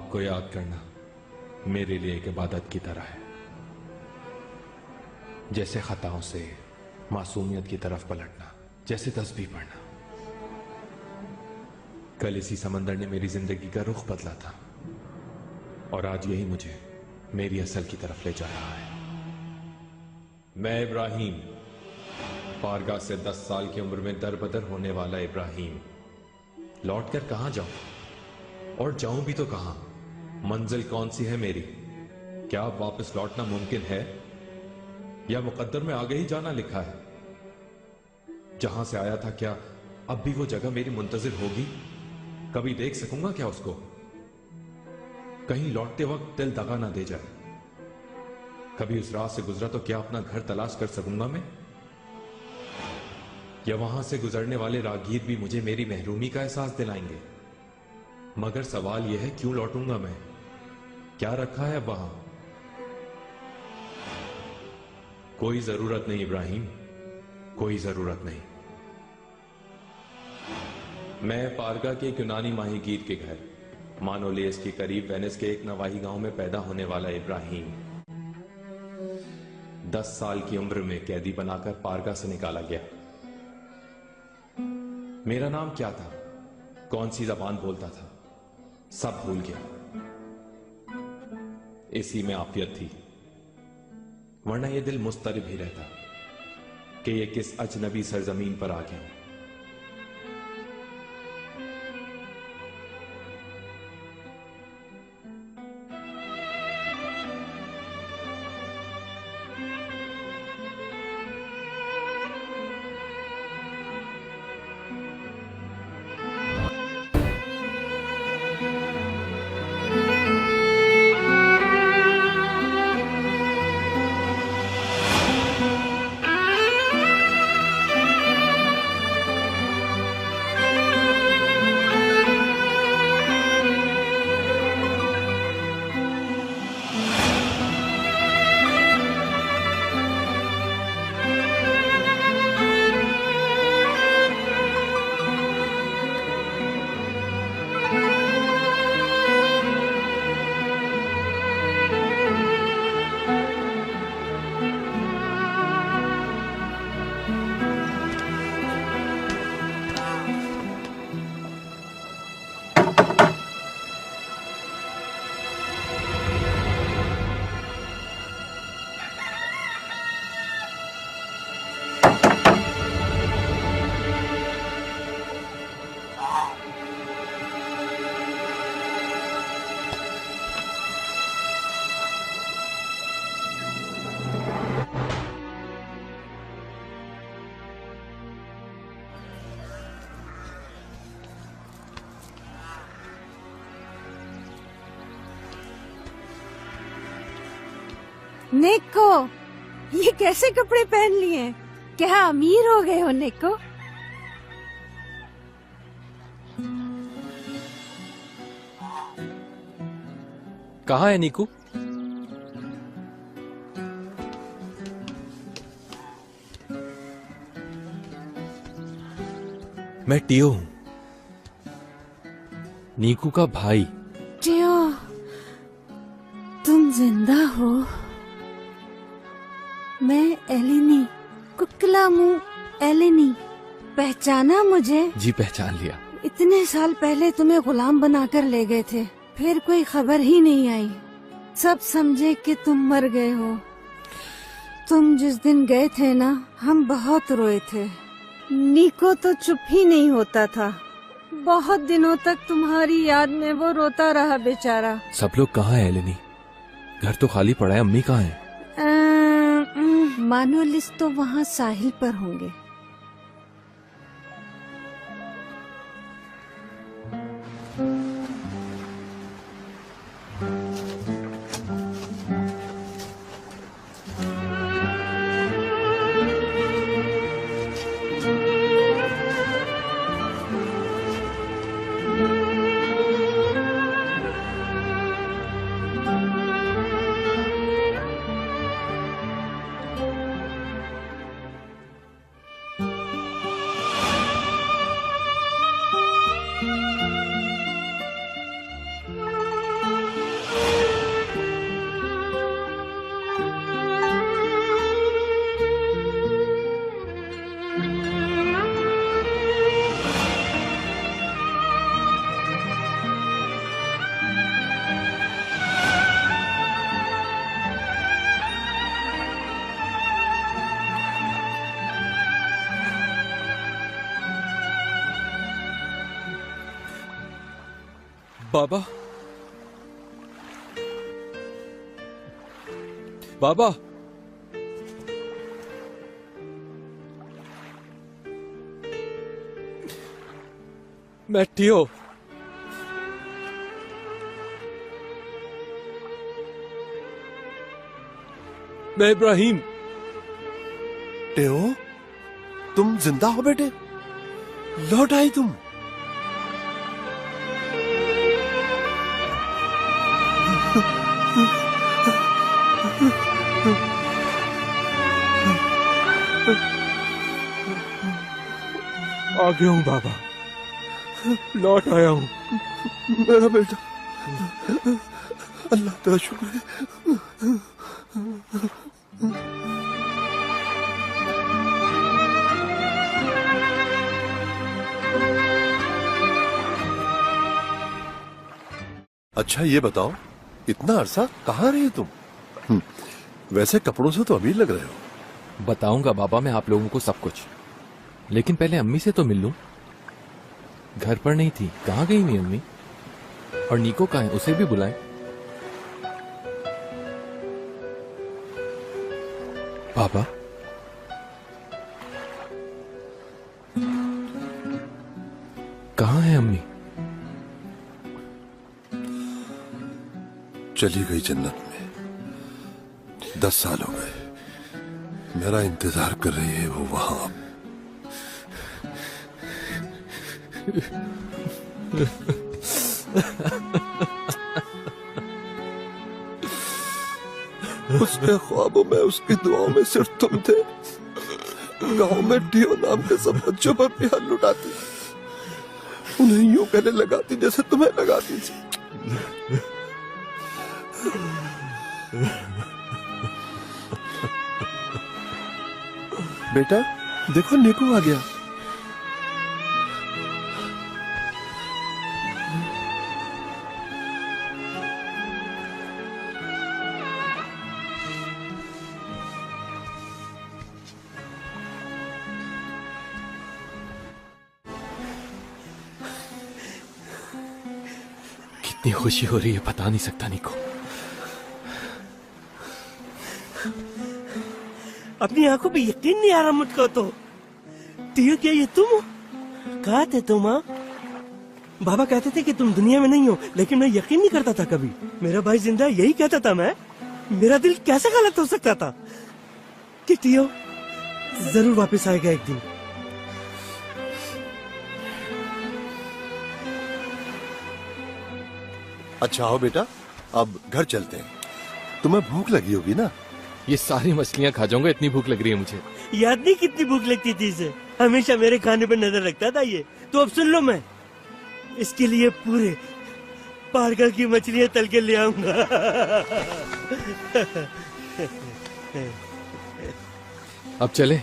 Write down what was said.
आपको याद करना मेरे लिए एक इबादत की तरह है, जैसे खताओं से मासूमियत की तरफ पलटना, जैसे तस्बीह पढ़ना। कल इसी समंदर ने मेरी जिंदगी का रुख बदला था और आज यही मुझे मेरी असल की तरफ ले जा रहा है। मैं इब्राहिम, पारगा से 10 साल की उम्र में दरबदर होने वाला इब्राहिम, लौटकर कहां जाऊं और जाऊं भी तो कहां? मंजिल कौन सी है मेरी? क्या अब वापस लौटना मुमकिन है या मुकद्दर में आगे ही जाना लिखा है? जहां से आया था क्या अब भी वो जगह मेरी मुंतजिर होगी? कभी देख सकूंगा क्या उसको? कहीं लौटते वक्त दिल दगा ना दे जाए। कभी उस राह से गुजरा तो क्या अपना घर तलाश कर सकूंगा मैं? या वहां से गुजरने वाले राहगीर भी मुझे मेरी महरूमी का एहसास दिलाएंगे? मगर सवाल यह है, क्यों लौटूंगा मैं? क्या रखा है वहां? कोई जरूरत नहीं इब्राहिम, कोई जरूरत नहीं। मैं पारगा के एक यूनानी माहीगीर के घर मानोलियस के करीब वेनिस के एक नवाही गांव में पैदा होने वाला इब्राहिम 10 साल की उम्र में कैदी बनाकर पारगा से निकाला गया। मेरा नाम क्या था, कौन सी जबान बोलता था, सब भूल गया। इसी में आफियत थी, वरना यह दिल मुस्तरिब ही रहता कि यह किस अजनबी सरजमीन पर आ गया। निको, ये कैसे कपड़े पहन लिए? क्या अमीर हो गए हो निको? कहाँ है नीकू? मैं टियो हूँ, नीकू का भाई। टियो, तुम जिंदा हो? मैं एलेनी, कुकला मुंह एलेनी। पहचाना मुझे? जी पहचान लिया। इतने साल पहले तुम्हें गुलाम बनाकर ले गए थे, फिर कोई खबर ही नहीं आई। सब समझे कि तुम मर गए हो। तुम जिस दिन गए थे ना, हम बहुत रोए थे। निको तो चुप ही नहीं होता था। बहुत दिनों तक तुम्हारी याद में वो रोता रहा बेचारा। सब लोग कहाँ हैं एलेनी? घर तो खाली पड़ा है, अम्मी कहाँ हैं? मानोलिस तो वहाँ साहिल पर होंगे। बाबा, बाबा, बैठियो। मैं इब्राहिम। टेओ, तुम जिंदा हो बेटे? लौट आई तुम? आ गया हूँ बाबा, लौट आया हूँ। मेरा बेटा, अल्लाह तेरा शुक्र है। अच्छा ये बताओ, इतना अरसा कहाँ रही तुम? वैसे कपड़ों से तो अमीर लग रहे हो। बताऊंगा बाबा मैं आप लोगों को सब कुछ, लेकिन पहले अम्मी से तो मिल लूं। घर पर नहीं थी, कहाँ गई नहीं अम्मी? और नीको कहाँ है, उसे भी बुलाएं। पापा, कहाँ है अम्मी? चली गई जन्नत में। 10 साल हो गए, मेरा इंतजार कर रही है वो वहां। उसके ख्वाबों में, उसकी दुआओं में सिर्फ तुम थे। गांव में टियो नाम के सब बच्चों पर भी हाथ लुटाती, उन्हें यूं कहने लगाती जैसे तुम्हें लगाती थी। बेटा देखो, नीकू आ गया। कितनी खुशी हो रही है बता नहीं सकता नीको। अपनी आंखों पे यकीन नहीं आ रहा मुझको तो। टियो, क्या ये तुम हो? कहाँ थे तुम? बाबा कहते थे कि तुम दुनिया में नहीं हो, लेकिन मैं यकीन नहीं करता था कभी। मेरा भाई जिंदा है, यही कहता था मैं। मेरा दिल कैसे गलत हो सकता था कि टियो जरूर वापस आएगा एक दिन। अच्छा आओ बेटा, अब घर चलते हैं। तुम्हें भूख लगी होगी ना? ये सारी मछलियां खा जाऊंगा, इतनी भूख लग रही है मुझे। याद नहीं कितनी भूख लगती थी इसे? हमेशा मेरे खाने पर नजर रखता था ये। तो अब सुन लो, मैं इसके लिए पूरे पारगल की मछलियां तल के ले आऊंगा। अब चले।